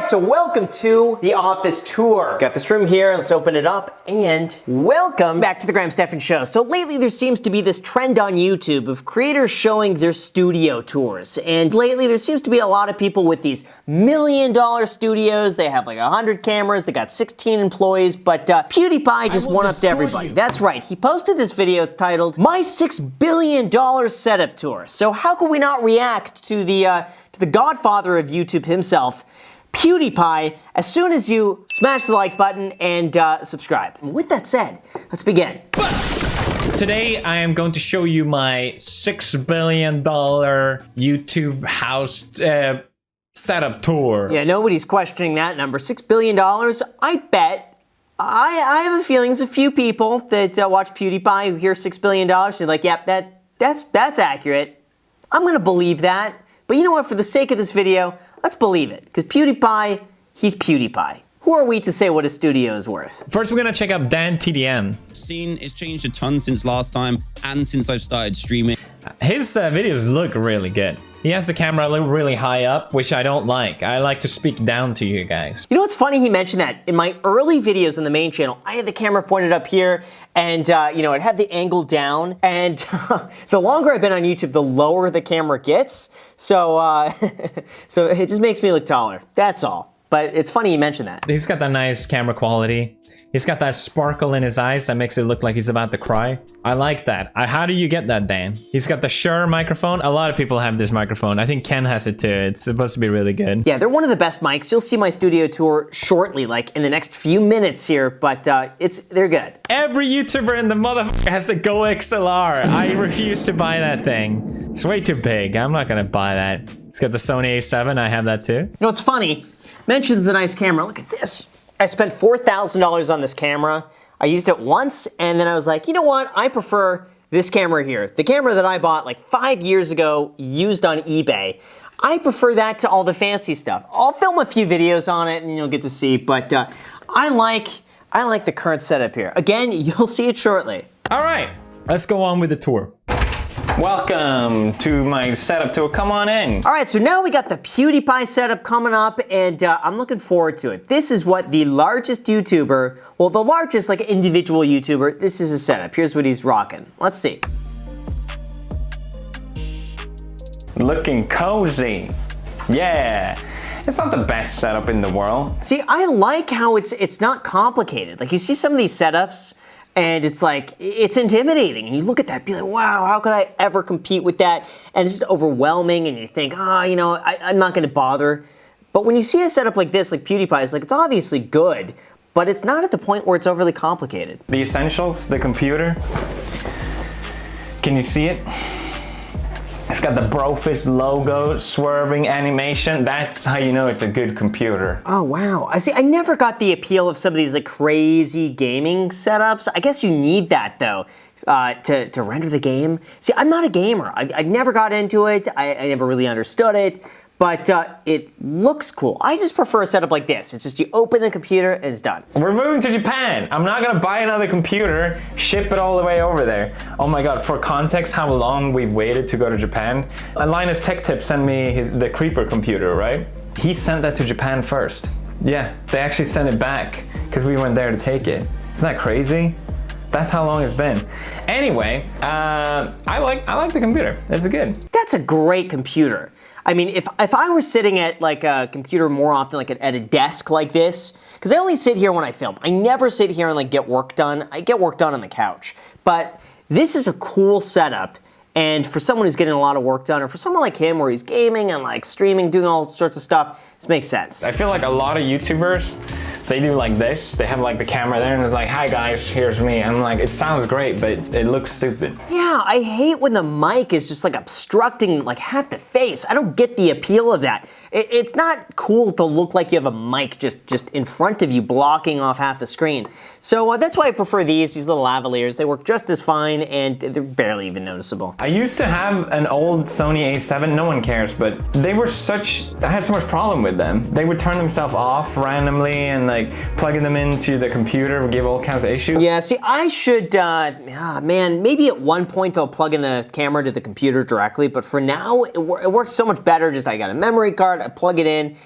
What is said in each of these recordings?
so welcome to the office tour. Got this room here, let's open it up, and welcome back to the Graham Stephan Show. So lately there seems to be this trend on YouTube of creators showing their studio tours. And lately there seems to be a lot of people with these $1 million studios. They have like 100 cameras, they got 16 employees, but PewDiePie just one-upped everybody. That's right, he posted this video titled, My $6 Billion Setup Tour. So how could we not react to the godfather of YouTube himself, PewDiePie, as soon as you smash the like button and subscribe. And with that said, let's begin. Today, I am going to show you my $6 billion YouTube house setup tour. Yeah, nobody's questioning that number. $6 billion, I bet. I have a feeling there's a few people that watch PewDiePie who hear $6 billion, they're like, yep, that's accurate. I'm gonna believe that. But you know what, for the sake of this video, let's believe it. Because PewDiePie, he's PewDiePie. Who are we to say what a studio is worth? First, we're gonna check out Dan TDM. Scene has changed a ton since last time and since I've started streaming. His videos look really good. He has the camera really high up, which I don't like. I like to speak down to you guys. You know what's funny? He mentioned that in my early videos on the main channel, I had the camera pointed up here and, you know, it had the angle down. And the longer I've been on YouTube, the lower the camera gets. So, so it just makes me look taller. That's all. But it's funny you mentioned that. He's got that nice camera quality. He's got that sparkle in his eyes that makes it look like he's about to cry. I like that. How do you get that, Dan? He's got the Shure microphone. A lot of people have this microphone. I think Ken has it too. It's supposed to be really good. Yeah, they're one of the best mics. You'll see my studio tour shortly, like in the next few minutes here, but they're good. Every YouTuber in the motherfucker has the Go XLR. I refuse to buy that thing. It's way too big. I'm not gonna buy that. It's got the Sony A7. I have that too. You know, it's funny. Mentions the nice camera. Look at this. I spent $4,000 on this camera. I used it once, and then I was like, you know what? I prefer this camera here. The camera that I bought like 5 years ago, used on eBay. I prefer that to all the fancy stuff. I'll film a few videos on it, and you'll get to see, but I like the current setup here. Again, you'll see it shortly. All right, let's go on with the tour. Welcome to my setup tour. Come on in. All right, so now we got the PewDiePie setup coming up, and I'm looking forward to it. This is what the largest YouTuber, well, the largest like individual YouTuber, this is a setup. Here's what he's rocking. Let's see. Looking cozy. Yeah. It's not the best setup in the world. See, I like how it's not complicated. Like, you see some of these setups, and it's like, it's intimidating. And you look at that, be like, wow, how could I ever compete with that? And it's just overwhelming, and you think, you know, I'm not gonna bother. But when you see a setup like this, like PewDiePie, it's like, it's obviously good, but it's not at the point where it's overly complicated. The essentials, the computer. Can you see it? It's got the Brofist logo, swerving animation. That's how you know it's a good computer. Oh, wow. I see. I never got the appeal of some of these like crazy gaming setups. I guess you need that though, to render the game. See, I'm not a gamer. I never got into it. I never really understood it. But it looks cool. I just prefer a setup like this. It's just you open the computer and it's done. We're moving to Japan. I'm not gonna buy another computer, ship it all the way over there. Oh my God, for context, how long we've waited to go to Japan. Linus Tech Tip sent me the Creeper computer, right? He sent that to Japan first. Yeah, they actually sent it back because we weren't there to take it. Isn't that crazy? That's how long it's been. Anyway, I like the computer. It's good. That's a great computer. I mean, if I were sitting at like a computer more often, like at a desk like this, because I only sit here when I film. I never sit here and like get work done. I get work done on the couch. But this is a cool setup, and for someone who's getting a lot of work done, or for someone like him where he's gaming and like streaming, doing all sorts of stuff, this makes sense. I feel like a lot of YouTubers, they do like this. They have like the camera there and it's like, hi guys, here's me. And I'm like, it sounds great, but it looks stupid. Yeah, I hate when the mic is just like obstructing like half the face. I don't get the appeal of that. It's not cool to look like you have a mic just in front of you blocking off half the screen. So that's why I prefer these little lavaliers. They work just as fine and they're barely even noticeable. I used to have an old Sony A7, no one cares, but I had so much problem with them. They would turn themselves off randomly and like plugging them into the computer would give all kinds of issues. Yeah, see, I should, man, maybe at one point I'll plug in the camera to the computer directly, but for now, it works so much better. Just I got a memory card, I plug it in.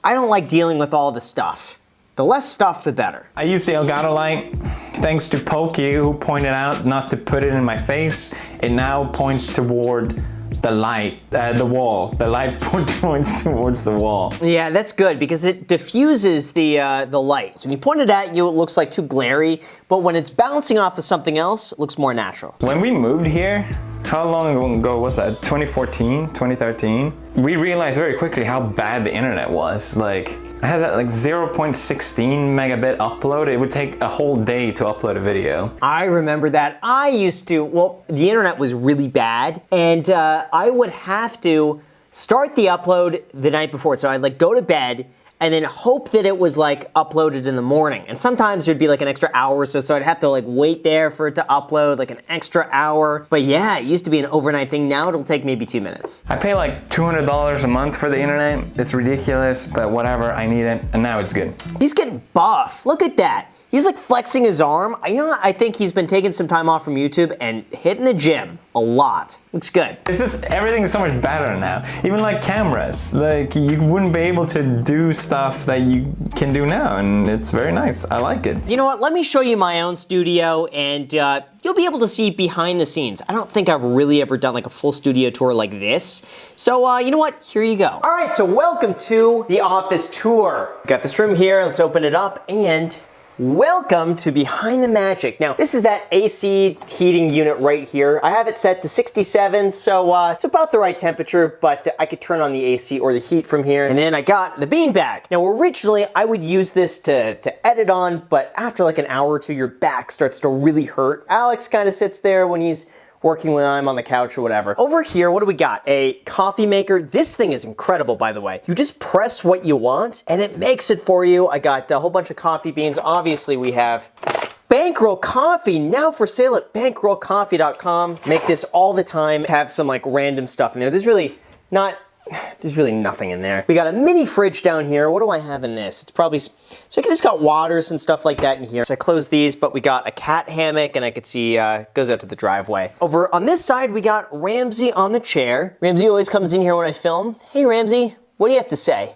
I don't like dealing with all the stuff. The less stuff, the better. I use the Elgato light. Thanks to Pokey, who pointed out not to put it in my face. It now points toward the light, the wall. The light points towards the wall. Yeah, that's good because it diffuses the light. So when you point it at you, it looks like too glary, but when it's bouncing off of something else, it looks more natural. When we moved here, how long ago was that? 2014, 2013? We realized very quickly how bad the internet was. Like, I had that like 0.16 megabit upload. It would take a whole day to upload a video. I remember that. I used to, well, the internet was really bad, and I would have to start the upload the night before. So I'd like go to bed and then hope that it was like uploaded in the morning. And sometimes there'd be like an extra hour or so, so I'd have to like wait there for it to upload, like an extra hour. But yeah, it used to be an overnight thing. Now it'll take maybe 2 minutes. I pay like $200 a month for the internet. It's ridiculous, but whatever, I need it, and now it's good. He's getting buff. Look at that. He's like flexing his arm. You know what? I think he's been taking some time off from YouTube and hitting the gym a lot. Looks good. It's just, everything is so much better now. Even like cameras, like you wouldn't be able to do stuff that you can do now, and it's very nice. I like it. You know what? Let me show you my own studio, and you'll be able to see behind the scenes. I don't think I've really ever done like a full studio tour like this. So you know what? Here you go. All right, so welcome to the office tour. Got this room here. Let's open it up and welcome to Behind the Magic. Now, this is that AC heating unit right here. I have it set to 67, so it's about the right temperature, but I could turn on the AC or the heat from here. And then I got the beanbag. Now, originally, I would use this to edit on, but after like an hour or two, your back starts to really hurt. Alex kind of sits there when he's working when I'm on the couch or whatever. Over here, what do we got? A coffee maker. This thing is incredible, by the way. You just press what you want and it makes it for you. I got a whole bunch of coffee beans. Obviously, we have Bankroll Coffee, now for sale at bankrollcoffee.com. Make this all the time. Have some like random stuff in there. There's really nothing in there. We got a mini fridge down here. What do I have in this? It's probably, so I just got waters and stuff like that in here. So I closed these, but we got a cat hammock and I could see it goes out to the driveway. Over on this side, we got Ramsey on the chair. Ramsey always comes in here when I film. Hey Ramsey, what do you have to say?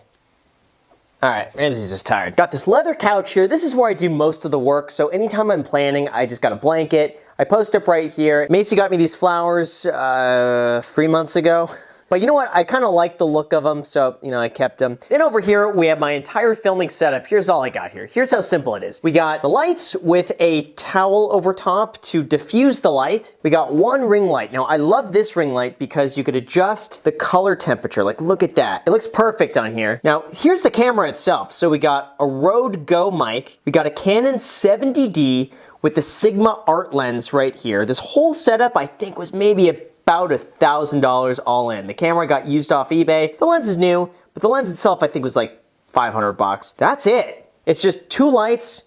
All right, Ramsey's just tired. Got this leather couch here. This is where I do most of the work. So anytime I'm planning, I just got a blanket. I post up right here. Macy got me these flowers 3 months ago. But you know what? I kind of like the look of them, so, you know, I kept them. Then over here, we have my entire filming setup. Here's all I got here. Here's how simple it is. We got the lights with a towel over top to diffuse the light. We got one ring light. Now, I love this ring light because you could adjust the color temperature. Like, look at that. It looks perfect on here. Now, here's the camera itself. So we got a Rode Go mic. We got a Canon 70D with the Sigma art lens right here. This whole setup, I think, was maybe about $1,000 all in. The camera got used off eBay. The lens is new, but the lens itself I think was like 500 bucks. That's it. It's just 2 lights,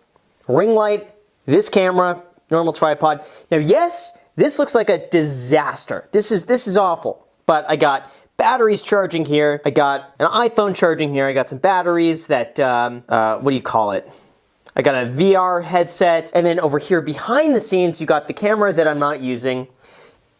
ring light, this camera, normal tripod. Now yes, this looks like a disaster. This is awful, but I got batteries charging here. I got an iPhone charging here. I got some batteries that, what do you call it? I got a VR headset. And then over here behind the scenes, you got the camera that I'm not using.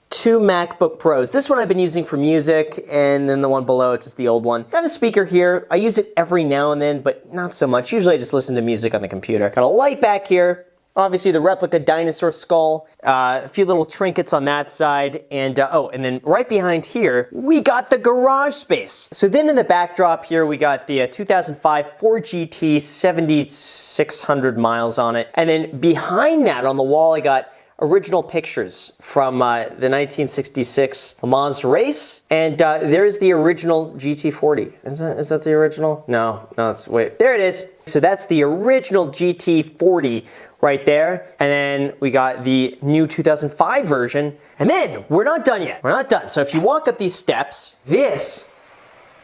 2 MacBook Pros. This one I've been using for music, and then the one below, it's just the old one. Got a speaker here. I use it every now and then, but not so much. Usually I just listen to music on the computer. Got a light back here. Obviously the replica dinosaur skull. A few little trinkets on that side. And oh, and then right behind here, we got the garage space. So then in the backdrop here, we got the 2005 Ford GT, 7,600 miles on it. And then behind that on the wall, I got original pictures from the 1966 Le Mans race, and there's the original GT40. Is that the original? No, it's, wait, there it is. So that's the original GT40 right there, and then we got the new 2005 version, and then we're not done yet. We're not done. So if you walk up these steps, this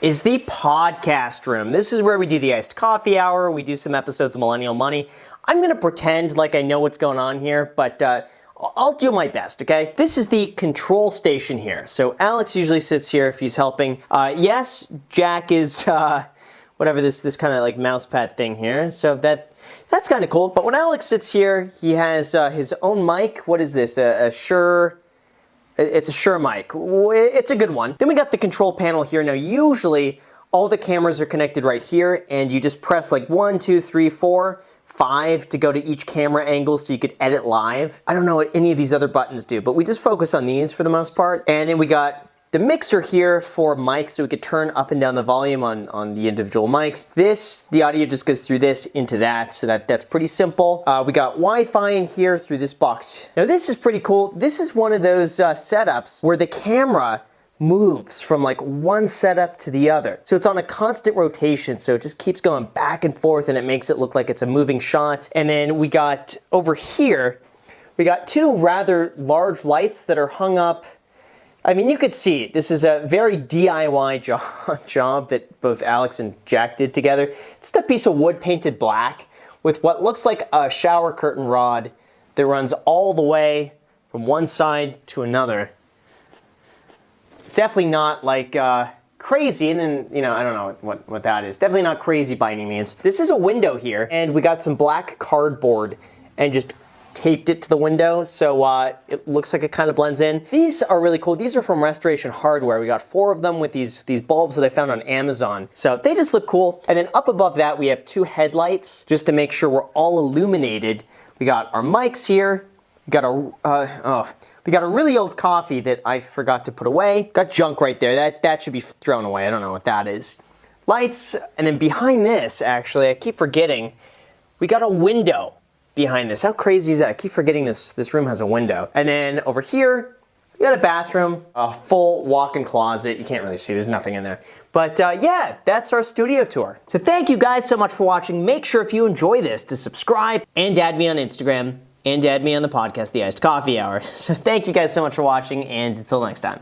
is the podcast room. This is where we do the iced coffee hour. We do some episodes of Millennial Money. I'm gonna pretend like I know what's going on here, but I'll do my best, okay? This is the control station here. So Alex usually sits here if he's helping. Yes, Jack is, whatever this kind of like mouse pad thing here. So that's kind of cool. But when Alex sits here, he has his own mic. What is this? It's a Shure mic. It's a good one. Then we got the control panel here. Now usually All the cameras are connected right here, and you just press like 1, 2, 3, 4, 5 to go to each camera angle so you could edit live. I don't know what any of these other buttons do, but we just focus on these for the most part. And then we got the mixer here for mics, so we could turn up and down the volume on the individual mics. The audio just goes through this into that, so that's pretty simple. We got Wi-Fi in here through this box. Now this is pretty cool. This is one of those setups where the camera moves from like one setup to the other. So it's on a constant rotation, so it just keeps going back and forth, and it makes it look like it's a moving shot. And then we got over here, we got two rather large lights that are hung up. I mean, you could see this is a very DIY job that both Alex and Jack did together. It's a piece of wood painted black with what looks like a shower curtain rod that runs all the way from one side to another. Definitely not like crazy, and then, you know, I don't know what that is. Definitely not crazy by any means. This is a window here, and we got some black cardboard and just taped it to the window, so it looks like it kind of blends in. These are really cool. These are from Restoration Hardware. We got 4 of them with these bulbs that I found on Amazon. So they just look cool. And then up above that, we have 2 headlights just to make sure we're all illuminated. We got our mics here. We got a really old coffee that I forgot to put away. Got junk right there. That should be thrown away. I don't know what that is. Lights, and then behind this, actually, I keep forgetting, we got a window behind this. How crazy is that? I keep forgetting this room has a window. And then over here, we got a bathroom, a full walk-in closet. You can't really see, there's nothing in there. But yeah, that's our studio tour. So thank you guys so much for watching. Make sure if you enjoy this to subscribe and add me on Instagram and add me on the podcast, The Iced Coffee Hour. So thank you guys so much for watching, and until next time.